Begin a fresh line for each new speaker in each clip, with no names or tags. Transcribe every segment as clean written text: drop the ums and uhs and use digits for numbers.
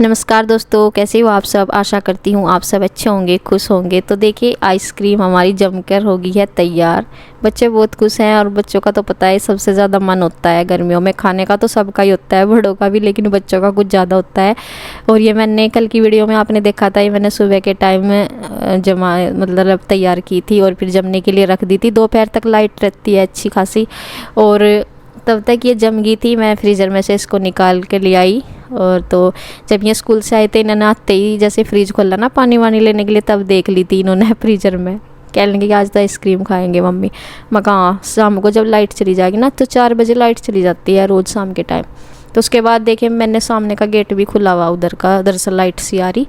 नमस्कार दोस्तों, कैसे हो आप सब। आशा करती हूँ आप सब अच्छे होंगे, खुश होंगे। तो देखिए, आइसक्रीम हमारी जमकर हो गई है तैयार। बच्चे बहुत खुश हैं और बच्चों का तो पता है सबसे ज़्यादा मन होता है गर्मियों में खाने का। तो सबका ही होता है, बड़ों का भी, लेकिन बच्चों का कुछ ज़्यादा होता है। और ये मैंने कल की वीडियो में आपने देखा था, ये मैंने सुबह के टाइम में जमा मतलब तैयार की थी और फिर जमने के लिए रख दी थी। दोपहर तक लाइट रहती है अच्छी खासी, और तब तक ये जम गई थी। मैं फ्रीज़र में से इसको निकाल के ले आई। और तो जब ये स्कूल से आए थे, इन्होंने आते ही जैसे फ्रिज खोला ना पानी वानी लेने के लिए, तब देख ली थी इन्होंने फ्रीजर में। कह लेंगे कि आज तो आइसक्रीम खाएंगे मम्मी। मैं कहा शाम को जब लाइट चली जाएगी ना, तो 4 बजे लाइट चली जाती है रोज़ शाम के टाइम। तो उसके बाद देखे मैंने सामने का गेट भी खुला हुआ उधर का, दरअसल लाइट सी आ रही,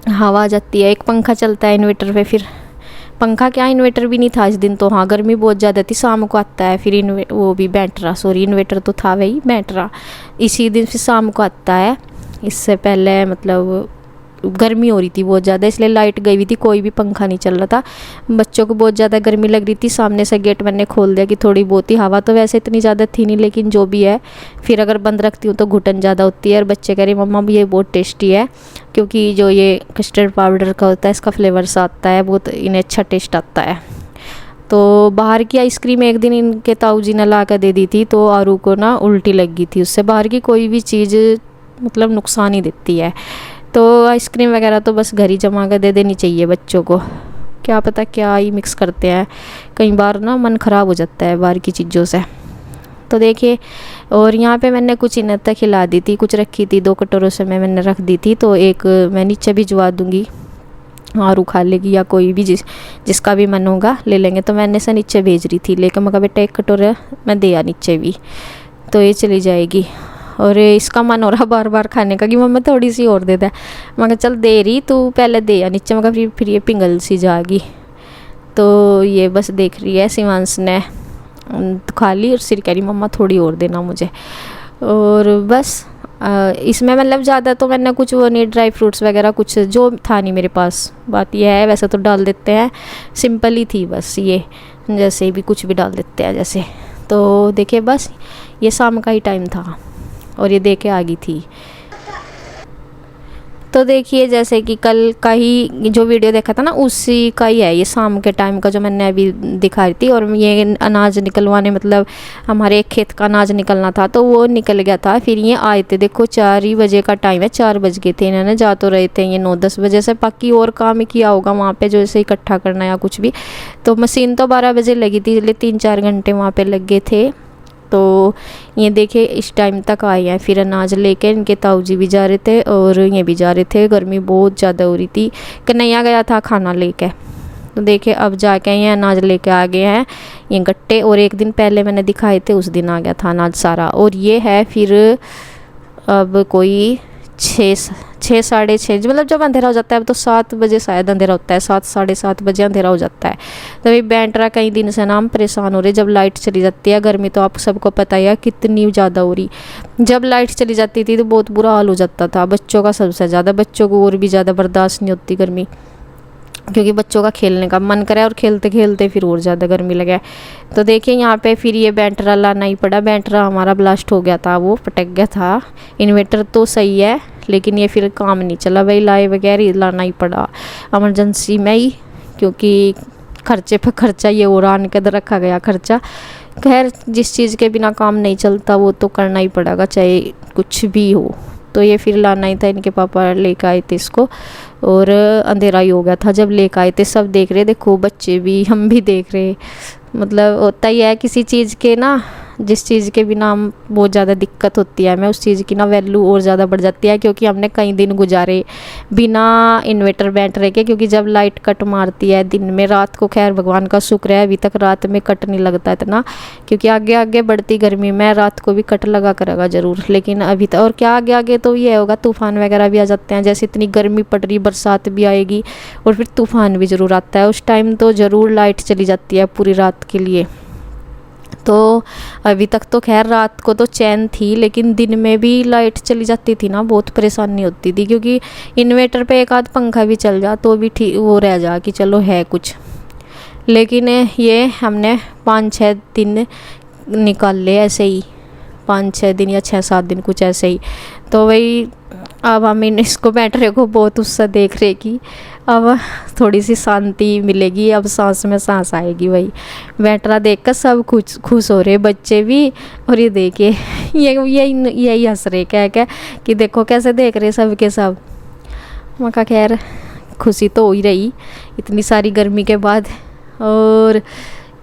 हवा आ जाती है। एक पंखा चलता है इन्वर्टर पे, फिर पंखा क्या इन्वर्टर भी नहीं था इस दिन तो। हाँ, गर्मी बहुत ज़्यादा थी। शाम को आता है फिर वो भी बैटरा, सॉरी इन्वर्टर तो था वही बैटरा, इसी दिन फिर शाम को आता है। इससे पहले मतलब गर्मी हो रही थी बहुत ज़्यादा, इसलिए लाइट गई हुई थी, कोई भी पंखा नहीं चल रहा था। बच्चों को बहुत ज़्यादा गर्मी लग रही थी। सामने से गेट मैंने खोल दिया कि थोड़ी बहुत ही हवा, तो वैसे इतनी ज़्यादा थी नहीं, लेकिन जो भी है फिर अगर बंद रखती हूँ तो घुटन ज़्यादा होती है। और बच्चे कह रहे मम्मा ये बहुत टेस्टी है, क्योंकि जो ये कस्टर्ड पाउडर का होता है इसका फ्लेवर सा आता है, बहुत इन्हें अच्छा टेस्ट आता है। तो बाहर की आइसक्रीम एक दिन इनके ताऊ जी ने ला कर दे दी थी, तो आरू को ना उल्टी लग गई थी उससे। बाहर की कोई भी चीज़ मतलब नुकसान ही देती है। तो आइसक्रीम वगैरह तो बस घर ही जमा कर दे देनी चाहिए बच्चों को। क्या पता क्या ही मिक्स करते हैं, कई बार ना मन ख़राब हो जाता है बाहर की चीज़ों से। तो देखिए, और यहाँ पे मैंने कुछ इन्हें तक खिला दी थी, कुछ रखी थी 2 कटोरों से मैंने रख दी थी। तो एक मैं नीचे भिजवा दूँगी, आरू खा लेगी या कोई भी जिसका भी मन होगा ले लेंगे। तो मैंने से नीचे भेज रही थी लेकर, मगर बेटा 1 कटोरा मैं दिया नीचे भी, तो ये चली जाएगी। और इसका मन हो रहा बार बार खाने का कि मम्मा थोड़ी सी और दे दे। मगर चल दे रही तू, पहले दे या नीचे, मगर फिर ये पिंगल सी जाएगी। तो ये बस देख रही है शिवांश ने खा ली और सिर कह रही मम्मा थोड़ी और देना मुझे। और बस इसमें मतलब ज़्यादा तो मैंने कुछ वो नहीं, ड्राई फ्रूट्स वगैरह कुछ जो था नहीं मेरे पास। बात यह है, वैसे तो डाल देते हैं, सिंपल ही थी बस ये, जैसे भी कुछ भी डाल देते हैं जैसे। तो देखिए बस ये शाम का ही टाइम था और ये दे के आ गई थी। तो देखिए जैसे कि कल का ही जो वीडियो देखा था ना, उसी का ही है ये शाम के टाइम का जो मैंने अभी दिखाई थी। और ये अनाज निकलवाने, मतलब हमारे एक खेत का अनाज निकलना था, तो वो निकल गया था। फिर ये आए थे, देखो 4 ही बजे का टाइम है, 4 बज गए थे। इन्होंने जा तो रहे थे ये 9-10 बजे से, बाकी और काम किया होगा वहाँ पे जो ऐसे इकट्ठा करना या कुछ भी। तो मशीन तो 12 बजे लगी थी, इसलिए 3-4 घंटे वहाँ पर लग गए थे। तो ये देखे इस टाइम तक आए हैं। फिर अनाज लेके इनके ताऊ जी भी जा रहे थे और ये भी जा रहे थे। गर्मी बहुत ज़्यादा हो रही थी। कन्हैया गया था खाना लेके, तो देखे अब जाके ये अनाज लेके आ गए हैं ये गट्टे। और एक दिन पहले मैंने दिखाए थे, उस दिन आ गया था अनाज सारा। और ये है फिर अब कोई 6 साढ़े 6, मतलब जब अंधेरा हो जाता है, अब तो 7 बजे शायद अंधेरा होता है, 7 साढ़े 7 बजे अंधेरा हो जाता है। तो ये बैटरा कई दिन से ना हम परेशान हो रहे, जब लाइट चली जाती है। गर्मी तो आप सबको पता ही है कितनी ज़्यादा हो रही। जब लाइट चली जाती थी तो बहुत बुरा हाल हो जाता था, बच्चों का सबसे ज़्यादा। बच्चों को और भी ज़्यादा बर्दाश्त नहीं होती गर्मी, क्योंकि बच्चों का खेलने का मन करे और खेलते खेलते फिर और ज़्यादा गर्मी लगे। तो देखिए यहाँ पे फिर ये बैटरा लाना ही पड़ा। बैटरा हमारा ब्लास्ट हो गया था, वो पटक गया था। इन्वर्टर तो सही है, लेकिन ये फिर काम नहीं चला भाई, लाए वगैरह लाना ही पड़ा इमरजेंसी में ही, क्योंकि खर्चे पर खर्चा ये और आने के रखा गया खर्चा। खैर जिस चीज़ के बिना काम नहीं चलता वो तो करना ही पड़ेगा, चाहे कुछ भी हो। तो ये फिर लाना ही था, इनके पापा लेकर आए थे इसको। और अंधेरा ही हो गया था जब लेकर आए थे। सब देख रहे, देखो बच्चे भी, हम भी देख रहे। मतलब होता ही है किसी चीज़ के ना, जिस चीज़ के बिना हम बहुत ज़्यादा दिक्कत होती है हमें, उस चीज़ की ना वैल्यू और ज़्यादा बढ़ जाती है। क्योंकि हमने कई दिन गुजारे बिना इन्वर्टर बैटरे के, क्योंकि जब लाइट कट मारती है दिन में, रात को खैर भगवान का शुक्र है अभी तक रात में कट नहीं लगता इतना, क्योंकि आगे आगे बढ़ती गर्मी में रात को भी कट लगा करेगा ज़रूर। लेकिन अभी तक, और क्या आगे आगे तो ये होगा तूफ़ान वगैरह भी आ जाते हैं। जैसे इतनी गर्मी पड़ रही, बरसात भी आएगी और फिर तूफ़ान भी ज़रूर आता है, उस टाइम तो ज़रूर लाइट चली जाती है पूरी रात के लिए। तो अभी तक तो खैर रात को तो चैन थी, लेकिन दिन में भी लाइट चली जाती थी ना, बहुत परेशानी होती थी। क्योंकि इन्वर्टर पे एक आध पंखा भी चल जा तो भी ठीक वो रह जा कि चलो है कुछ। लेकिन ये हमने 5-6 दिन निकाल ले ऐसे ही, 5-6 दिन या 6-7 दिन कुछ ऐसे ही। तो वही अब हम इसको बैटरे को बहुत उससे देख रहे कि अब थोड़ी सी शांति मिलेगी, अब सांस में सांस आएगी। वही बैटरा देखकर सब खुश खुश हो रहे, बच्चे भी। और ये देखिए यही हंस रहे क्या क्या कि देखो कैसे देख रहे सब के सब। मका खैर खुशी तो हो ही रही इतनी सारी गर्मी के बाद। और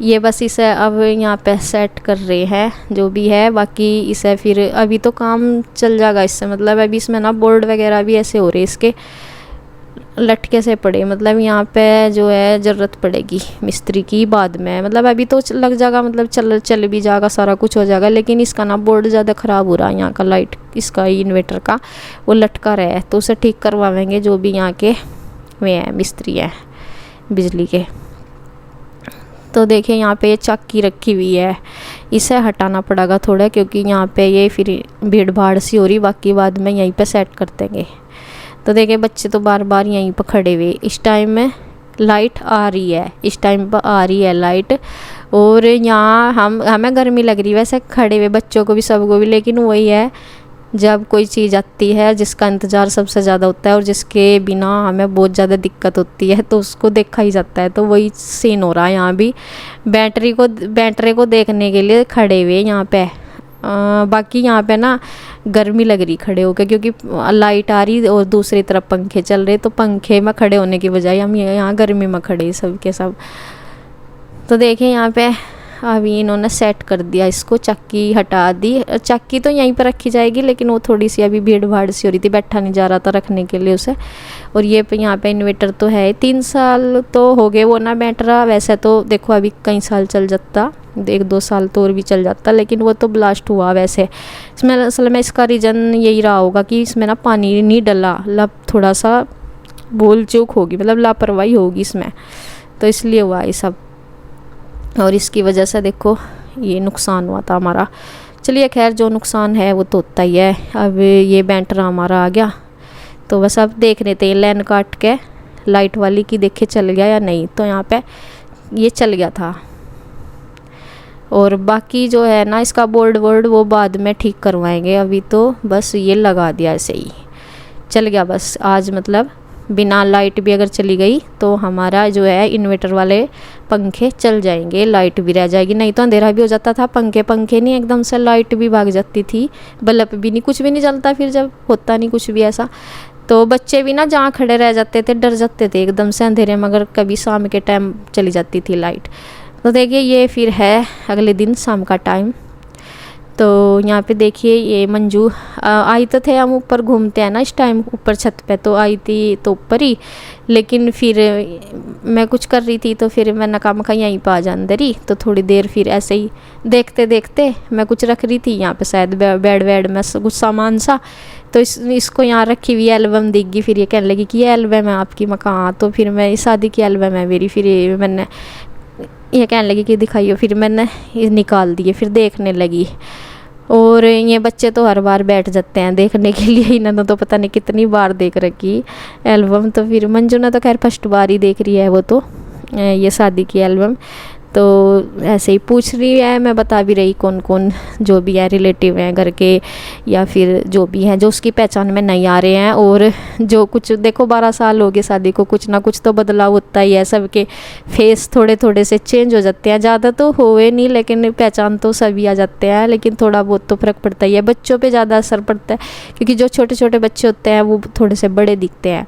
ये बस इसे अब यहाँ पे सेट कर रहे हैं जो भी है, बाकी इसे फिर अभी तो काम चल जाएगा इससे। मतलब अभी इसमें ना बोल्ट वगैरह भी ऐसे हो रहे इसके लटके से पड़े, मतलब यहाँ पे जो है ज़रूरत पड़ेगी मिस्त्री की बाद में। मतलब अभी तो लग जाएगा, मतलब चल भी जाएगा, सारा कुछ हो जाएगा। लेकिन इसका ना बोर्ड ज़्यादा ख़राब हो रहा है, यहाँ का लाइट इसका इन्वर्टर का वो लटका रहा है, तो उसे ठीक करवाएंगे जो भी यहाँ के वे हैं मिस्त्री हैं बिजली के। तो देखिए यहाँ पे ये चक्की रखी हुई है, इसे हटाना पड़ेगा थोड़ा क्योंकि यहाँ पे ये फिर भीड़ भाड़ सी हो रही, बाकी बाद में यहीं पे सेट कर देंगे। तो देखिए बच्चे तो बार बार यहीं पर खड़े हुए। इस टाइम में लाइट आ रही है, इस टाइम पर आ रही है लाइट। और यहाँ हमें गर्मी लग रही है वैसे खड़े हुए, बच्चों को भी सबको भी। लेकिन वही है जब कोई चीज़ आती है जिसका इंतज़ार सबसे ज़्यादा होता है और जिसके बिना हमें बहुत ज़्यादा दिक्कत होती है तो उसको देखा ही जाता है। तो वही सीन हो रहा है यहाँ भी, बैटरी को देखने के लिए खड़े हुए यहाँ पे। बाकी यहाँ पे ना गर्मी लग रही खड़े होकर क्योंकि लाइट आ रही और दूसरी तरफ पंखे चल रहे, तो पंखे में खड़े होने की बजाय हम यहाँ गर्मी में खड़े सब के सब। तो देखिए यहाँ पे अभी इन्होंने सेट कर दिया इसको, चक्की हटा दी। चक्की तो यहीं पर रखी जाएगी लेकिन वो थोड़ी सी अभी भीड़ भाड़ सी हो रही थी, बैठा नहीं जा रहा था रखने के लिए उसे। और ये पे यहाँ पे इन्वर्टर तो है, 3 साल तो हो गए वो ना बैटरा। वैसे तो देखो अभी कई साल चल जाता, 1-2 साल तो और भी चल जाता, लेकिन वो तो ब्लास्ट हुआ। वैसे इसमें असल में इसका रीज़न यही रहा होगा कि इसमें ना पानी नहीं डला, थोड़ा सा भूल चूक होगी, मतलब लापरवाही होगी इसमें, तो इसलिए हुआ ये सब। और इसकी वजह से देखो ये नुकसान हुआ था हमारा। चलिए खैर जो नुकसान है वो तो होता ही है। अब ये बैटरा हमारा आ गया, तो बस अब देख रहे थे लाइन काट के लाइट वाली की, देखे चल गया या नहीं। तो यहाँ पे ये चल गया था। और बाकी जो है ना इसका बोर्ड वो बाद में ठीक करवाएंगे, अभी तो बस ये लगा दिया ऐसे ही चल गया बस। आज मतलब बिना लाइट भी अगर चली गई तो हमारा जो है इन्वर्टर वाले पंखे चल जाएंगे, लाइट भी रह जाएगी। नहीं तो अंधेरा भी हो जाता था, पंखे नहीं एकदम से लाइट भी भाग जाती थी, बल्ब भी नहीं, कुछ भी नहीं चलता फिर जब होता नहीं कुछ भी ऐसा। तो बच्चे भी ना जहाँ खड़े रह जाते थे, डर जाते थे एकदम से अंधेरे में, अगर कभी शाम के टाइम चली जाती थी लाइट। तो देखिए ये फिर है अगले दिन शाम का टाइम। तो यहाँ पे देखिए ये मंजू आई तो थे, हम ऊपर घूमते हैं ना इस टाइम ऊपर छत पे, तो आई थी तो ऊपर ही। लेकिन फिर मैं कुछ कर रही थी तो फिर मैंने कहा मैं यहीं पर आ जा अंदर ही। तो थोड़ी देर फिर ऐसे ही देखते देखते मैं कुछ रख रही थी यहाँ पे, शायद बेड वेड में कुछ सामान सा, तो इसको यहाँ रखी हुई एल्बम दिख गई। फिर ये कहने लगी कि ये एल्बम है आपकी। मैं कहा हाँ, तो फिर मैं शादी की एल्बम है मेरी। फिर मैंने ये कहने लगी कि दिखाइए, फिर मैंने ये निकाल दिए, फिर देखने लगी। और ये बच्चे तो हर बार बैठ जाते हैं देखने के लिए, इन्होंने तो पता नहीं कितनी बार देख रखी एल्बम। तो फिर मंजू ने तो खैर फर्स्ट बार ही देख रही है वो तो, ये शादी की एल्बम। तो ऐसे ही पूछ रही है, मैं बता भी रही कौन कौन जो भी है रिलेटिव हैं घर के या फिर जो भी हैं जो उसकी पहचान में नहीं आ रहे हैं। और जो कुछ देखो 12 साल हो गए शादी को, कुछ ना कुछ तो बदलाव होता ही है, सबके फेस थोड़े थोड़े से चेंज हो जाते हैं। ज़्यादा तो हुए नहीं लेकिन पहचान तो सभी आ जाते हैं, लेकिन थोड़ा बहुत तो फ़र्क पड़ता ही है। बच्चों पर ज़्यादा असर पड़ता है क्योंकि जो छोटे छोटे बच्चे होते हैं वो थोड़े से बड़े दिखते हैं।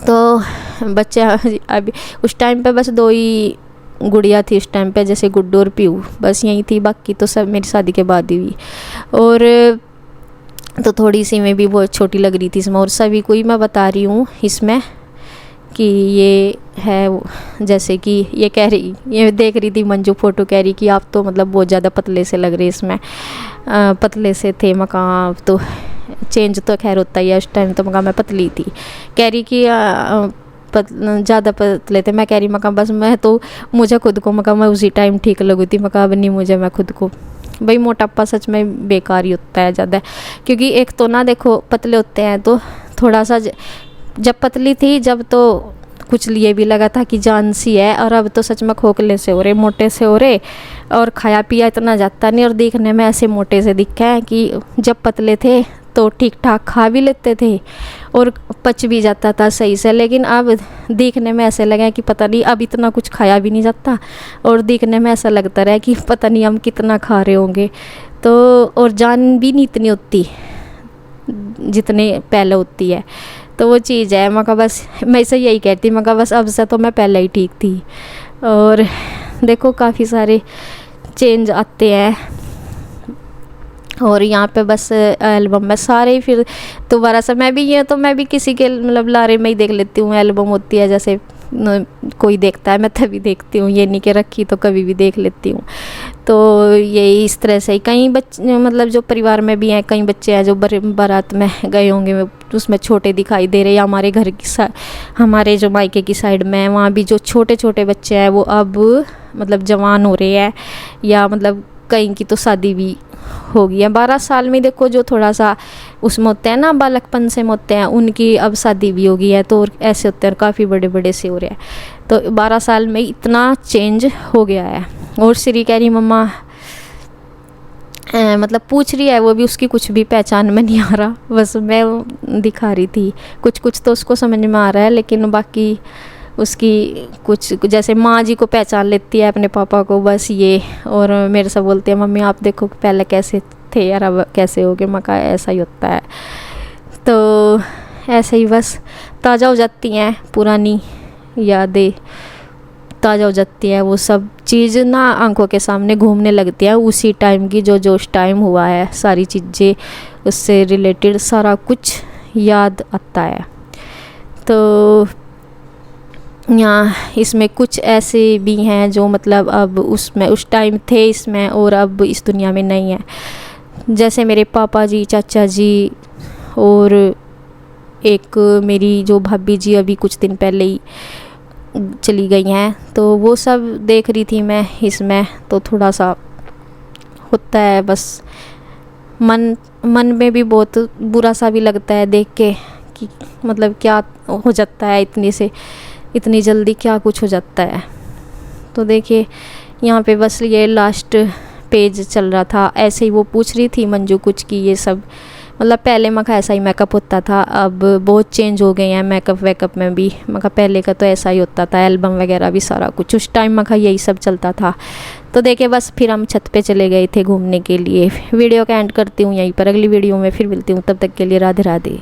तो बच्चे अभी उस टाइम पे बस 2 ही गुड़िया थी उस टाइम पे, जैसे गुड्डू और पीऊ, बस यही थी, बाकी तो सब मेरी शादी के बाद ही हुई। और तो थोड़ी सी मैं भी बहुत छोटी लग रही थी इसमें। और सभी को ही मैं बता रही हूँ इसमें कि ये है, जैसे कि ये कह रही, ये देख रही थी मंजू फोटो, कह रही कि आप तो मतलब बहुत ज़्यादा पतले से लग रहे इसमें, पतले से थे। मकान तो चेंज तो खैर होता ही है, उस टाइम तो मकान मैं पतली थी। कह रही कि ज़्यादा पतले थे। मैं कह रही मका बस मैं तो मुझे खुद को मका मैं उसी टाइम ठीक लगती थी, मका अब नहीं मुझे, मैं खुद को। भाई मोटापा सच में बेकार ही होता है ज़्यादा, क्योंकि एक तो ना देखो पतले होते हैं तो थोड़ा सा, जब पतली थी जब तो कुछ लिए भी लगा था कि जान सी है, और अब तो सच में खोखले से हो रहे, मोटे से हो रहे, और खाया पिया इतना जाता नहीं और दिखने में ऐसे मोटे से दिखे हैं कि जब पतले थे तो ठीक ठाक खा भी लेते थे और पच भी जाता था सही से। लेकिन अब देखने में ऐसे लगा कि पता नहीं अब इतना कुछ खाया भी नहीं जाता, और देखने में ऐसा लगता रहा कि पता नहीं हम कितना खा रहे होंगे। तो और जान भी नहीं इतनी होती जितने पहले होती है। तो वो चीज़ है, मैं कहा बस मैं इसे यही कहती, मैं कहा बस अब से तो मैं पहले ही ठीक थी। और देखो काफ़ी सारे चेंज आते हैं। और यहाँ पे बस एल्बम में सारे ही फिर दोबारा से मैं भी ये तो मैं भी किसी के मतलब लारे में ही देख लेती हूँ। एल्बम होती है जैसे कोई देखता है मैं तभी देखती हूँ, ये नहीं कि रखी तो कभी भी देख लेती हूँ। तो यही इस तरह से ही कई बच्चे मतलब जो परिवार में भी हैं, कई बच्चे हैं जो बारात में गए होंगे उसमें छोटे दिखाई दे रहे, या हमारे घर की हमारे जो मायके की साइड में है वहाँ भी जो छोटे छोटे बच्चे हैं वो अब मतलब जवान हो रहे हैं, या मतलब कई की तो शादी भी हो गई है। 12 साल में देखो जो थोड़ा सा उसमें होते हैं ना बालकपन से होते हैं उनकी अब शादी भी हो गई है, तो ऐसे होते हैं काफ़ी बड़े बड़े से हो रहे हैं। तो 12 साल में इतना चेंज हो गया है। और श्री कह रही मम्मा मतलब पूछ रही है वो भी, उसकी कुछ भी पहचान में नहीं आ रहा, बस मैं दिखा रही थी कुछ कुछ तो उसको समझ में आ रहा है, लेकिन बाकी उसकी कुछ जैसे माँ जी को पहचान लेती है अपने पापा को बस ये। और मेरे से बोलती है मम्मी आप देखो पहले कैसे थे यार अब कैसे हो गए। मैं कहा ऐसा ही होता है। तो ऐसे ही बस ताज़ा हो जाती हैं पुरानी यादें, ताज़ा हो जाती है वो सब चीज़ ना आंखों के सामने घूमने लगती है उसी टाइम की जो उस टाइम हुआ है, सारी चीज़ें उससे रिलेटेड सारा कुछ याद आता है। तो यहाँ इसमें कुछ ऐसे भी हैं जो मतलब अब उसमें उस टाइम थे इसमें और अब इस दुनिया में नहीं है। जैसे मेरे पापा जी, चाचा जी, और एक मेरी जो भाभी जी अभी कुछ दिन पहले ही चली गई हैं, तो वो सब देख रही थी मैं इसमें। तो थोड़ा सा होता है बस मन में भी बहुत बुरा सा भी लगता है देख के कि मतलब क्या हो जाता है इतनी जल्दी क्या कुछ हो जाता है। तो देखिए यहाँ पे बस ये लास्ट पेज चल रहा था। ऐसे ही वो पूछ रही थी मंजू कुछ कि ये सब मतलब पहले मैं कहा ऐसा ही मेकअप होता था, अब बहुत चेंज हो गए हैं मेकअप वेकअप में भी। मैं कहा पहले का तो ऐसा ही होता था, एल्बम वगैरह भी सारा कुछ उस टाइम मैं कहा यही सब चलता था। तो देखिए बस फिर हम छत पे चले गए थे घूमने के लिए। वीडियो का एंड करती हूँ यहीं पर, अगली वीडियो में फिर मिलती हूँ, तब तक के लिए राधे राधे।